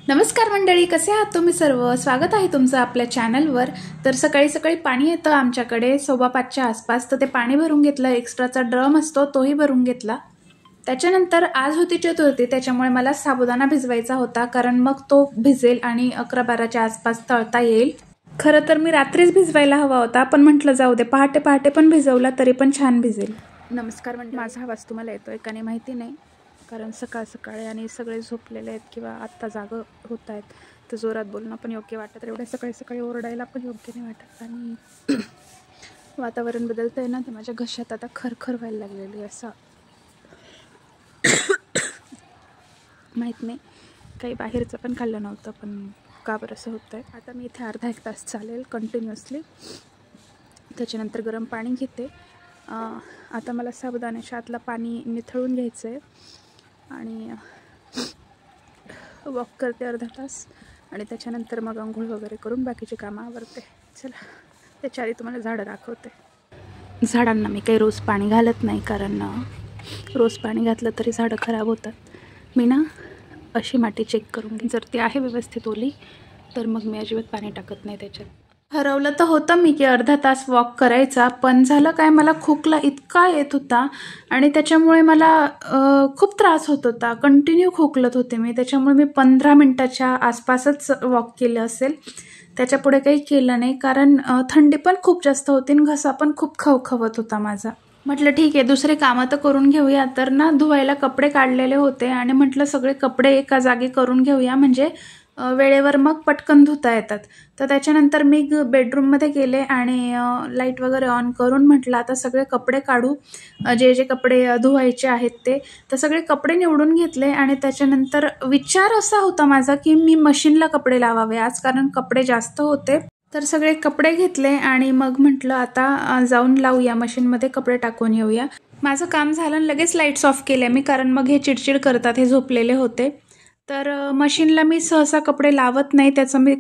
नमस्कार मंडळी, कसे आहात तुम्ही सर्व? स्वागत आहे तुमचं आपल्या चॅनलवर. तर सकाळी सकाळी पाणी येतं आमच्याकडे 5:15च्या आसपास, तर ते पाणी भरून घेतलं. एक्स्ट्राचा ड्रम असतो तोही भरून घेतला. त्याच्यानंतर आज होती चतुर्थी, त्याच्यामुळे मला साबुदाणा भिजवायचा होता, कारण मग तो भिजेल आणि 11-12च्या आसपास तळता येईल. खरं तर मी रात्रीच भिजवायला हवा होता, पण म्हटलं जाऊ दे, पहाटे पहाटे पण भिजवला तरी पण छान भिजेल. नमस्कार मंडळी, माझा आवाज तुम्हाला येतोय का नाही माहिती नाही, कारण सकाळ सकाळी आणि सगळे झोपलेले आहेत किंवा आत्ता जागं होत आहेत, तर जोरात बोलणं पण योग्य वाटत, एवढ्या सकाळी सकाळी ओरडायला पण योग्य नाही वाटत. आणि वातावरण बदलतं आहे ना, तर माझ्या घशात आता खरखर व्हायला लागलेली असं माहीत नाही, काही बाहेरचं पण खाल्लं नव्हतं, पण का बरं असं होतं आहे. आता मी इथे अर्धा 1 तास चालेल कंटिन्युअसली. त्याच्यानंतर गरम पाणी घेते. आता मला साबुदाण्याच्या आतलं पाणी निथळून घ्यायचं आहे आणि वॉक करते अर्धा तास, आणि त्याच्यानंतर मग आंघोळ वगैरे करून बाकीची कामं आवरते. चला, त्याच्या आधी तुम्हाला झाडं दाखवते. झाडांना मी काही रोज पाणी घालत नाही, कारण रोज पाणी घातलं तरी झाडं खराब होतात. मी ना अशी माती चेक करून घे, जर ती आहे व्यवस्थित ओली तर मग मी अजिबात पाणी टाकत नाही त्याच्यात. ठरवलं तर होतं मी की अर्धा तास वॉक करायचा, पण झालं काय, मला खोकला इतका येत होता आणि त्याच्यामुळे मला खूप त्रास होत होता. कंटिन्यू खोकलत होते मी, त्याच्यामुळे मी 15 मिनिटाच्या आसपासच वॉक केलं असेल, त्याच्यापुढे काही केलं नाही, कारण थंडी पण खूप जास्त होती आणि घसा पण खूप खवखवत होता माझा. म्हटलं ठीक आहे, दुसरे कामं तर करून घेऊया. तर ना धुवायला कपडे काढलेले होते आणि म्हटलं सगळे कपडे एका जागी करून घेऊया, म्हणजे वेळेवर मग पटकन धुता येतात. तर त्याच्यानंतर मी बेडरूममध्ये गेले आणि लाईट वगैरे ऑन करून म्हटलं आता सगळे कपडे काढू, जे जे कपडे धुवायचे आहेत ते. तर सगळे कपडे निवडून घेतले आणि त्याच्यानंतर विचार असा होता माझा की मी मशीनला कपडे लावावे आज, कारण कपडे जास्त होते. तर सगळे कपडे घेतले आणि मग म्हटलं आता जाऊन लावूया मशीनमध्ये, कपडे टाकून येऊया. माझं काम झालं आणि लगेच लाईट्स ऑफ केल्या मी, कारण मग हे चिडचिड करतात, हे झोपलेले होते. तर मशीनला मी सहसा कपडे लावत नाही. त्याचं मी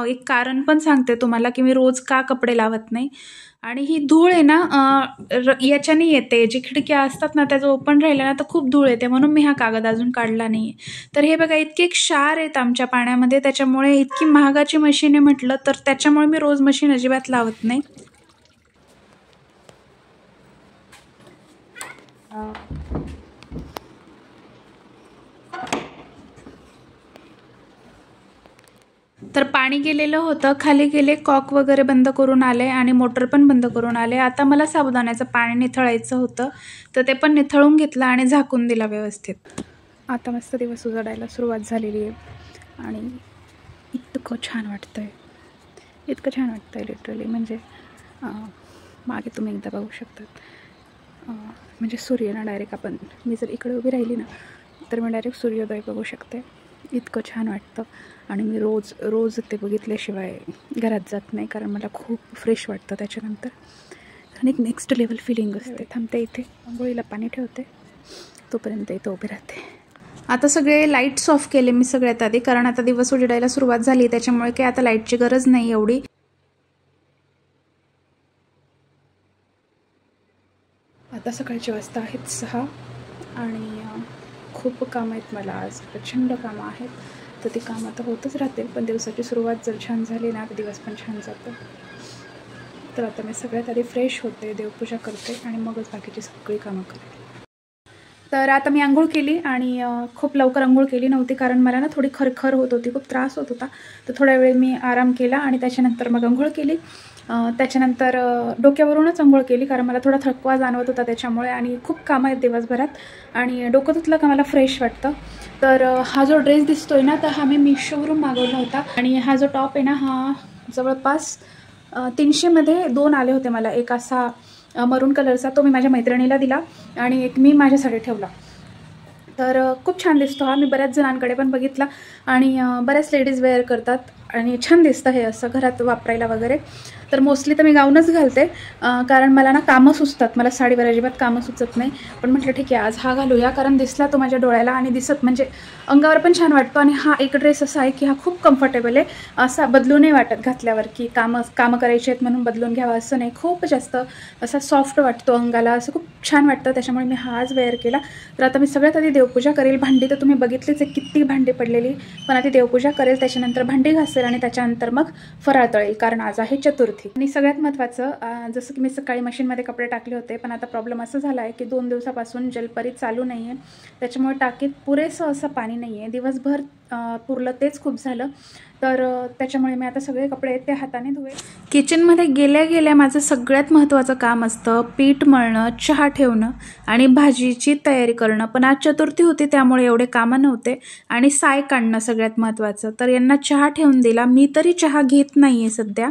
एक कारण पण सांगते तुम्हाला की मी रोज का कपडे लावत नाही. आणि ही धूळ आहे ना, याच्याने येते, जी खिडक्या असतात ना त्याचं ओपन राहिलं ना तर खूप धूळ येते, म्हणून मी हा कागद अजून काढला नाही. तर हे बघा, इतके क्षार आहेत आमच्या पाण्यामध्ये, त्याच्यामुळे इतकी महागाची मशीन आहे म्हटलं, तर त्याच्यामुळे मी रोज मशीन अजिबात लावत नाही. तर पाणी गेलेलं होतं, खाली गेले, कॉक वगैरे बंद करून आले आणि मोटर पण बंद करून आले. आता मला साबुदाण्याचं पाणी निथळायचं होतं, तर ते पण निथळून घेतलं आणि झाकून दिला व्यवस्थित. आता मस्त दिवस उजाडायला सुरुवात झालेली आहे आणि इतकं छान वाटतं आहे, इतकं छान वाटतं आहे लिटरली. म्हणजे मागे तुम्ही एकदा बघू शकतात, म्हणजे सूर्य ना डायरेक्ट मी जर इकडे उभी राहिली ना तर मी डायरेक्ट सूर्योदय बघू शकते. इतकं छान वाटतं आणि मी रोज ते बघितल्याशिवाय घरात जात नाही, कारण मला खूप फ्रेश वाटतं त्याच्यानंतर, आणि एक नेक्स्ट लेवल फिलिंग असते. थांबते इथे, आंघोळीला पाणी ठेवते, तोपर्यंत इथं उभी राहते. आता सगळे लाईट्स ऑफ केले मी सगळ्यात आधी, कारण आता दिवस उजेडायला सुरुवात झाली, त्याच्यामुळे काही आता लाईटची गरज नाही एवढी. आता सकाळचे वाजता आहेत 6 आणि खूप कामं आहेत मला आज, प्रचंड कामं आहेत. तर ती कामं आता होतच राहतील, पण दिवसाची सुरुवात जर छान झाली ना तर दिवस पण छान जातो. तर आता मी सगळ्यात आधी फ्रेश होते, देवपूजा करते आणि मगच बाकीची सगळी कामं करते. तर आता मी आंघोळ केली आणि खूप लवकर आंघोळ केली नव्हती, कारण मला ना थोडी खरखर होत होती, खूप त्रास होत होता. तर थोड्या वेळ मी आराम केला आणि त्याच्यानंतर मग आंघोळ केली. त्याच्यानंतर डोक्यावरूनच आंघोळ केली, कारण मला थोडा थकवा जाणवत होता त्याच्यामुळे, आणि खूप कामं आहेत दिवसभरात, आणि डोकं धुतलं का मला फ्रेश वाटतं. तर हा जो ड्रेस दिसतोय ना, तर हा मी मिशोवरून मागवला होता, आणि हा जो टॉप आहे ना, हा जवळपास 300मध्ये 2 आले होते मला. एक असा मरून कलरचा, तो मी माझ्या मैत्रिणीला दिला आणि एक मी माझ्यासाठी ठेवला. तर खूप छान दिसतो हा. मी बऱ्याच जणांकडे पण बघितला आणि बऱ्याच लेडीज वेअर करतात आणि छान दिसतं हे असं घरात वापरायला वगैरे. तर मोस्टली तर मी गाऊनच घालते, कारण मला ना कामं सुचतात, मला साडीवर अजिबात कामं सुचत नाही. पण म्हटलं ठीक आहे, आज हा घालूया, कारण दिसला तो माझ्या डोळ्याला आणि दिसत म्हणजे अंगावर पण छान वाटतो. आणि हा एक ड्रेस असा आहे की हा खूप कम्फर्टेबल आहे, असा बदलू नाही वाटत घातल्यावर की कामं करायची आहेत म्हणून बदलून घ्यावा असं नाही. खूप जास्त असा सॉफ्ट वाटतो अंगाला, असं खूप छान वाटतं, त्याच्यामुळे मी हा आज वेअर केला. तर आता मी सगळ्यात आधी देवपूजा करेल. भांडी तर तुम्ही बघितलीच आहे किती भांडी पडलेली, पण आता देवपूजा करेल, त्याच्यानंतर भांडी घासेल आणि त्याच्यानंतर मग फराळ तळेल, कारण आज आहे चतुर्थी. आणि सगळ्यात महत्त्वाचं, जसं की मी सकाळी मशीनमध्ये कपडे टाकले होते, पण आता प्रॉब्लेम असं झाला आहे की 2 दिवसापासून जलपरी चालू नाही आहे, त्याच्यामुळे टाकीत पुरेसं असं पाणी नाही आहे. दिवसभर पुरलं तेच खूप झालं, तर त्याच्यामुळे मी आता सगळे कपडे ते हाताने धुवे. किचनमध्ये गेल्या गेल्या माझं सगळ्यात महत्त्वाचं काम असतं पीठ मळणं, चहा ठेवणं आणि भाजीची तयारी करणं. पण आज चतुर्थी होती त्यामुळे एवढे कामं नव्हते. आणि साय काढणं सगळ्यात महत्त्वाचं. तर यांना चहा ठेवून दिला. मी तरी चहा घेत नाही आहे सध्या,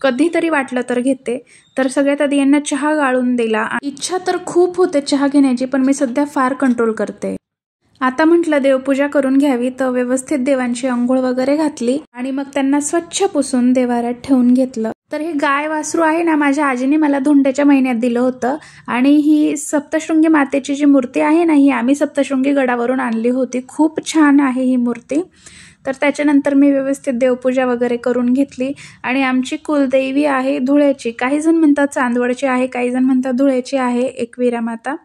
कधीतरी वाटलं तर घेते. तर सगळ्यात आधी यांना चहा गाळून दिला. इच्छा तर खूप होते चहा घेण्याची, पण मी सध्या फार कंट्रोल करते. आता म्हटलं देवपूजा करून घ्यावी, तर व्यवस्थित देवांची अंघोळ वगैरे घातली आणि मग त्यांना स्वच्छ पुसून देवाऱ्यात ठेवून घेतलं. तर हे गाय वासरू आहे ना, माझ्या आजीने मला धोंड्याच्या महिन्यात दिलं होतं. आणि ही सप्तशृंगी मातेची जी मूर्ती आहे ना, ही आम्ही सप्तशृंगी गडावरून आणली होती. खूप छान आहे ही मूर्ती. तर त्याच्यानंतर मी व्यवस्थित देवपूजा वगैरे करून घेतली. आणि आमची कुलदेवी आहे धुळ्याची, काही जण म्हणतात चांदवडची आहे, काही जण म्हणतात धुळ्याची आहे, एकविरा माता.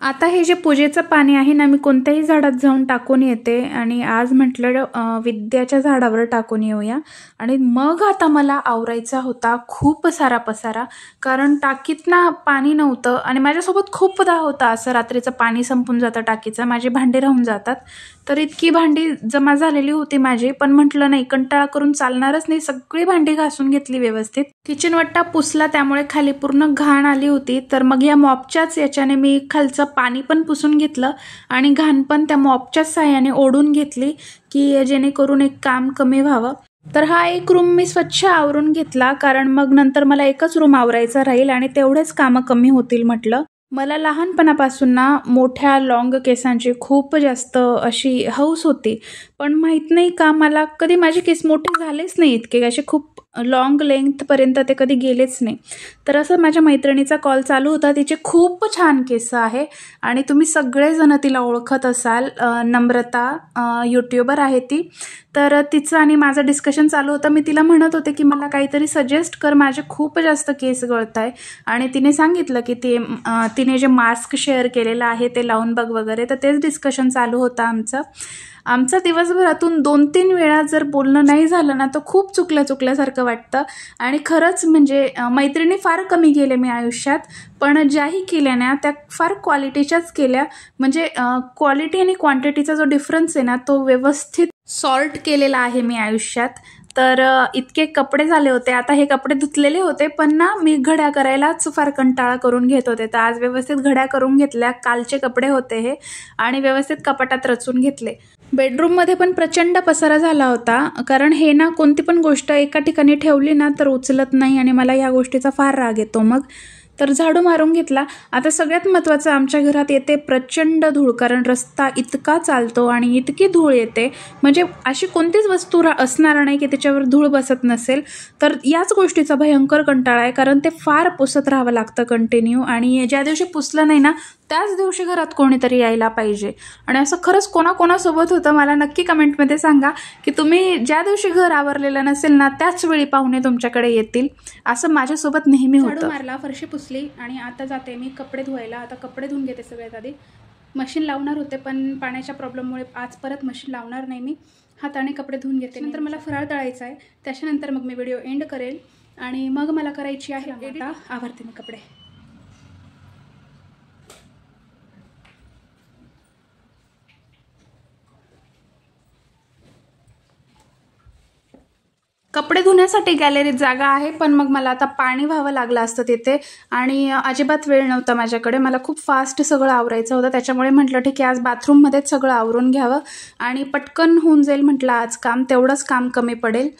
आता हे जे पूजेचं पाणी आहे ना, मी कोणत्याही झाडात जाऊन टाकून येते. आणि आज म्हटलं विद्याच्या झाडावर टाकून येऊया. आणि मग आता मला आवरायचा होता खूप सारा पसारा, कारण टाकीत ना पाणी नव्हतं. आणि माझ्यासोबत खूपदा होतं असं, रात्रीचं पाणी संपून जातं टाकीचं, माझी भांडी राहून जातात. तर इतकी भांडी जमा झालेली होती माझी, पण म्हटलं नाही, कंटाळा करून चालणारच नाही. सगळी भांडी घासून घेतली व्यवस्थित. किचन वट्टा पुसला, त्यामुळे खाली पूर्ण घाण आली होती. तर मग या मॉपच्याच याच्याने मी खालचं पाणी पण पुसून घेतलं आणि घाण पण त्या मॉपच्याच साहाय्याने ओढून घेतली, की जेणेकरून एक काम कमी व्हावं. तर हा एक रूम मी स्वच्छ आवरून घेतला, कारण मग नंतर मला एकच रूम आवरायचा राहील आणि तेवढेच कामं कमी होतील म्हटलं. मला लहानपणापासून ना मोठ्या लॉंग केसांची खूप जास्त अशी हौस होती, पण माहीत नाही का मला कधी माझे केस मोठे झालेच नाही, इतके असे खूप लॉंग लेंथपर्यंत ते कधी गेलेच नाही. तर असं माझ्या मैत्रिणीचा कॉल चालू होता, तिचे खूप छान केस आहे आणि तुम्ही सगळेजण तिला ओळखत असाल, नम्रता यूट्यूबर आहे ती. तर तिचं आणि माझं डिस्कशन चालू होतं. मी तिला म्हणत होते की मला काहीतरी सजेस्ट कर, माझे खूप जास्त केस गळत आहे. आणि तिने सांगितलं की तिने जे मास्क शेअर केलेलं आहे ते लावून बघ वगैरे. तर तेच डिस्कशन चालू होतं आमचं दिवसभरातून 2-3 वेळा जर बोलणं नाही झालं ना, तर खूप चुकल्यासारखं वाटतं. आणि खरंच म्हणजे मैत्रिणी फार कमी केल्या मी आयुष्यात, पण ज्याही केल्या ना त्या फार क्वालिटीच्याच केल्या. म्हणजे क्वालिटी आणि क्वांटिटीचा जो डिफरन्स आहे ना, तो व्यवस्थित सॉल्ट केलेला आहे मी आयुष्यात. तर इतके कपडे झाले होते. आता हे कपडे धुतलेले होते, पण ना मी घड्या करायलाच फार कंटाळा करून घेत होते. तर आज व्यवस्थित घड्या करून घेतल्या. कालचे कपडे होते हे, आणि व्यवस्थित कपाटात रचून घेतले. बेडरूममध्ये पण प्रचंड पसारा झाला होता, कारण हे ना कोणती पण गोष्ट एका ठिकाणी ठेवली ना तर उचलत नाही, आणि मला या गोष्टीचा फार राग येतो. मग तर झाडू मारून घेतला. आता सगळ्यात महत्त्वाचं, आमच्या घरात येते प्रचंड धूळ, कारण रस्ता इतका चालतो आणि इतकी धूळ येते, म्हणजे अशी कोणतीच वस्तू असणार नाही की त्याच्यावर धूळ बसत नसेल. तर याच गोष्टीचा भयंकर कंटाळा आहे, कारण ते फार पुसत राहावं लागतं कंटिन्यू. आणि ज्या दिवशी पुसलं नाही ना त्याच दिवशी घरात कोणीतरी यायला पाहिजे. आणि असं खरंच कोणाकोणासोबत होतं मला नक्की कमेंटमध्ये सांगा, की तुम्ही ज्या दिवशी घर आवरलेलं नसेल ना त्याच वेळी पाहुणे तुमच्याकडे येतील. असं माझ्यासोबत नेहमी होतं. झाडू मारला, फरशी पुसली आणि आता जाते मी कपडे धुवायला. आता कपडे धुवून घेते सगळ्यात आधी. मशीन लावणार होते, पण पाण्याच्या प्रॉब्लेममुळे आज परत मशीन लावणार नाही मी. हाताने कपडे धुवून घेते. नंतर मला फराळ तळायचा आहे, त्याच्यानंतर मग मी व्हिडिओ एंड करेल आणि मग मला करायची आहे एडिट. आवरते मी कपडे. कपडे धुण्यासाठी गॅलरीत जागा आहे, पण मग मला आता पाणी व्हावं लागलं असतं तिथे, आणि अजिबात वेळ नव्हता माझ्याकडे. मला खूप फास्ट सगळं आवरायचं होतं, त्याच्यामुळे म्हटलं ठीक आहे आज बाथरूममध्येच सगळं आवरून घ्यावं आणि पटकन होऊन जाईल म्हटलं आज काम, तेवढंच काम कमी पडेल.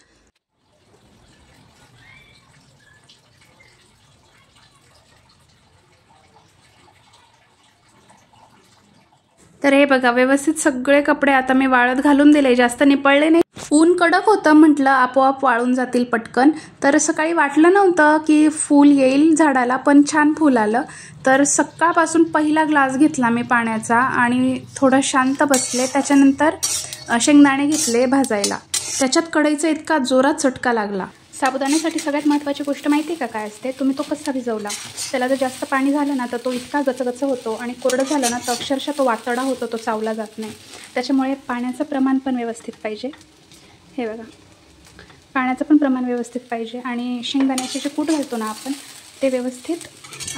तर हे बघा, व्यवस्थित सगळे कपडे आता मी वाळत घालून दिले, जास्त निपळले नाही. ऊन कडक होतं, म्हटलं आपोआप वाळून जातील पटकन. तर सकाळी वाटलं नव्हतं की फूल येईल झाडाला, पण छान फूल आलं. तर सकाळपासून पहिला ग्लास घेतला मी पाण्याचा आणि थोडं शांत बसले. त्याच्यानंतर शेंगदाणे घेतले भाजायला. त्याच्यात कढईचा इतका जोरात चटका लागला. साबुदाण्यासाठी सगळ्यात महत्त्वाची गोष्ट माहिती आहे का काय असते? तुम्ही तो कसा भिजवला. त्याला जर जास्त पाणी झालं ना तर तो इतका गचगच होतो आणि कोरडं झालं ना तर अक्षरशः तो वातडा होतो, तो चावला जात नाही. त्याच्यामुळे पाण्याचं प्रमाण पण व्यवस्थित पाहिजे. हे बघा, पाण्याचं पण प्रमाण व्यवस्थित पाहिजे आणि शेंगदाण्याचे जे कूट घालतो ना आपण ते व्यवस्थित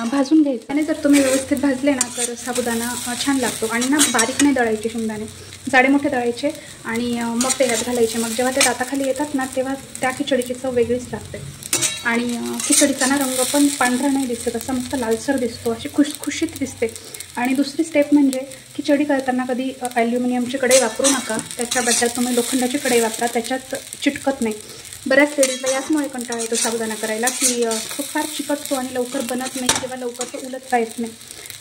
भाजून घ्यायचं. आणि जर तुम्ही व्यवस्थित भाजले ना तर साबुदाणा छान लागतो. आणि ना बारीक नाही दळायचे शेंगदाणे, जाडे मोठे दळायचे आणि मग तेलात घालायचे. मग जेव्हा ते दाताखाली येतात ना तेव्हा त्या खिचडीची चव वेगळीच लागते. आणि खिचडीचा ना रंग पण पांढरा नाही दिसत, असा मस्त लालसर दिसतो, अशी खुशखुशीत दिसते. आणि दुसरी स्टेप म्हणजे खिचडी करताना कधी ॲल्युमिनियमची कढई वापरू नका, त्याच्याबद्दल तुम्ही लोखंडाची कढई वापरा, त्याच्यात चिटकत नाही. बऱ्याच लेडीजला याचमुळे कंटाळा येतो साबुदाणा करायला की तो फार चिकटतो आणि लवकर बनत नाही किंवा लवकर तो उलटता येत नाही.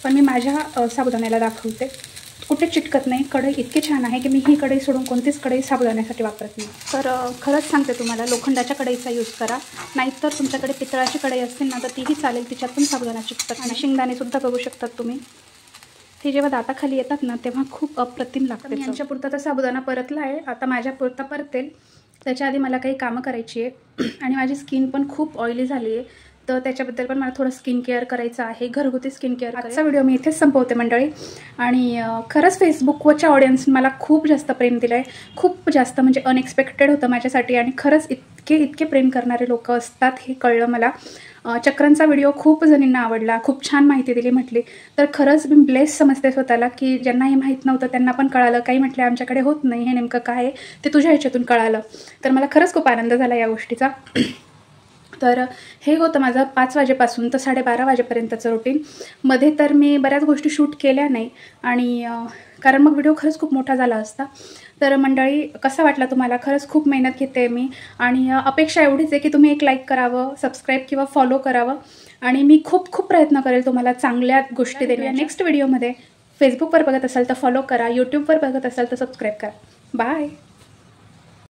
पण मी माझ्या साबुदाण्याला दाखवते, कुठे चिटकत नाही. कढई इतकी छान आहे की मी ही कढई सोडून कोणतीच कढई साबुदाण्यासाठी वापरत नाही. तर खरंच सांगते तुम्हाला, लोखंडाच्या कढईचा यूज करा, नाहीतर तुमच्याकडे पितळाची कढई असतील ना तर तीही चालेल, तिच्यात पण साबुदाणा चिकटत. आणि शेंगदाणेसुद्धा बघू शकतात तुम्ही, ते जेव्हा दाताखाली येतात ना तेव्हा खूप अप्रतिम लागते. यांच्या पुरता तर साबुदाणा परतला आहे, आता माझ्या पुरता परतेल. त्याच्या आधी मला काही कामं करायची आहे आणि माझी स्किन पण खूप ऑइली झाली आहे, तर त्याच्याबद्दल पण मला थोडं स्किन केअर करायचं आहे, घरगुती स्किन केअर. आजचा व्हिडिओ मी इथेच संपवते मंडळी. आणि खरंच फेसबुकवरच्या ऑडियन्स मला खूप जास्त प्रेम दिलं आहे, खूप जास्त, म्हणजे अनएक्सपेक्टेड होतं माझ्यासाठी. आणि खरंच इतके प्रेम करणारे लोक असतात हे कळलं मला. चक्रांचा व्हिडिओ खूप जणींना आवडला, खूप छान माहिती दिली म्हटली, तर खरंच मी ब्लेस समजते स्वतःला की ज्यांना हे माहीत नव्हतं त्यांना पण कळालं. काही म्हटले आमच्याकडे होत नाही, हे नेमकं काय आहे ते तुझ्या ह्याच्यातून कळालं, तर मला खरंच खूप आनंद झाला या गोष्टीचा. तर हे होतं माझं 5 वाजेपासून तर 12:30 वाजेपर्यंतचं रुटीन. मध्ये तर मी बऱ्याच गोष्टी शूट केल्या नाही आणि कारण मग व्हिडिओ खरंच खूप मोठा झाला असता. तर मंडळी, कसा वाटला तुम्हाला? खरंच खूप मेहनत घेते मी आणि अपेक्षा एवढीच आहे की तुम्ही एक लाईक करावं, सबस्क्राईब किंवा फॉलो करावं आणि मी खूप प्रयत्न करेल तुम्हाला चांगल्या गोष्टी देण्याच्या. नेक्स्ट व्हिडिओमध्ये फेसबुकवर बघत असाल तर फॉलो करा, यूट्यूबवर बघत असाल तर सबस्क्राईब करा. बाय.